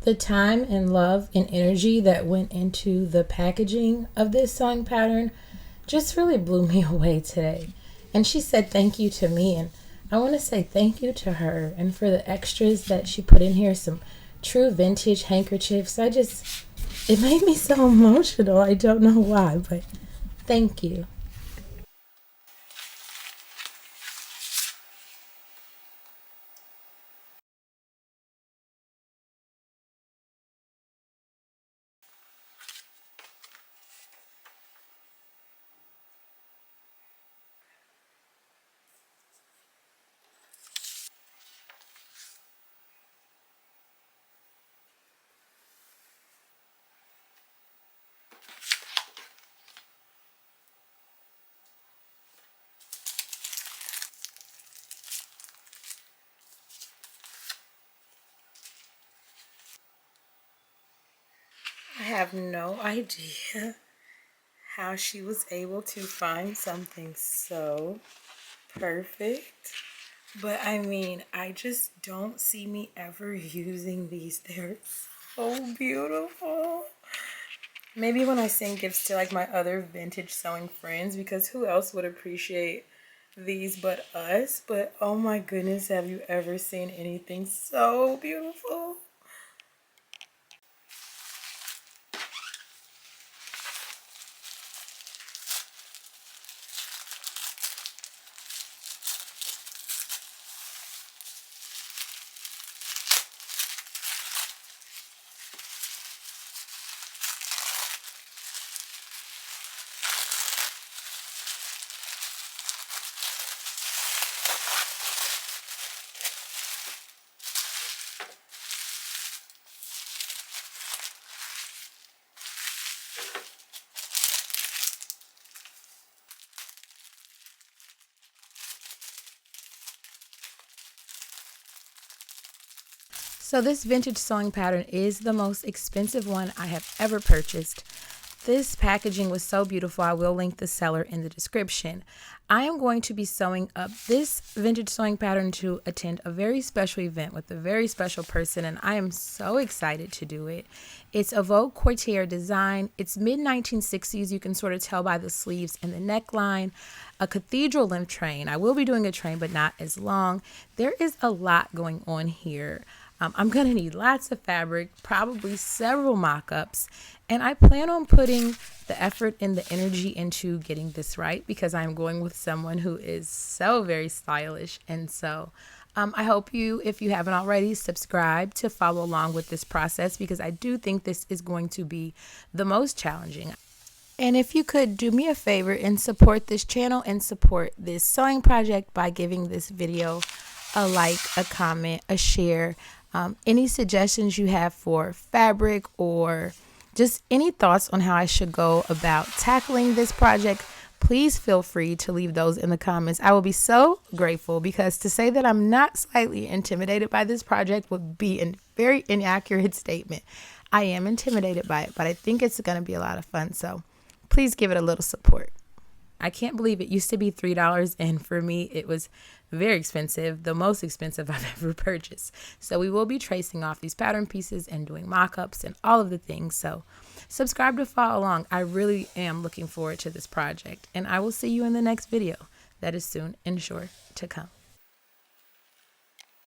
The time and love and energy that went into the packaging of this sewing pattern just really blew me away today. And she said thank you to me, and I want to say thank you to her and for the extras that she put in here, some true vintage handkerchiefs. It made me so emotional. I don't know why, but thank you. I have no idea how she was able to find something so perfect. But I mean, I just don't see me ever using these. They're so beautiful. Maybe when I send gifts to like my other vintage sewing friends, because who else would appreciate these but us? But oh my goodness, have you ever seen anything so beautiful? So this vintage sewing pattern is the most expensive one I have ever purchased. This packaging was so beautiful. I will link the seller in the description. I am going to be sewing up this vintage sewing pattern to attend a very special event with a very special person, and I am so excited to do it. It's a Vogue Courtier design. It's mid-1960s. You can sort of tell by the sleeves and the neckline. A cathedral length train. I will be doing a train, but not as long. There is a lot going on here. I'm going to need lots of fabric, probably several mock-ups, and I plan on putting the effort and the energy into getting this right because I'm going with someone who is so very stylish. And so I hope you, if you haven't already, subscribe to follow along with this process because I do think this is going to be the most challenging. And if you could do me a favor and support this channel and support this sewing project by giving this video a like, a comment, a share, any suggestions you have for fabric or just any thoughts on how I should go about tackling this project, please feel free to leave those in the comments. I will be so grateful because to say that I'm not slightly intimidated by this project would be a very inaccurate statement. I am intimidated by it, but I think it's going to be a lot of fun. So please give it a little support. I can't believe it used to be $3, and for me, it was very expensive, the most expensive I've ever purchased. So we will be tracing off these pattern pieces and doing mock-ups and all of the things. So subscribe to follow along. I really am looking forward to this project, and I will see you in the next video that is soon and sure to come.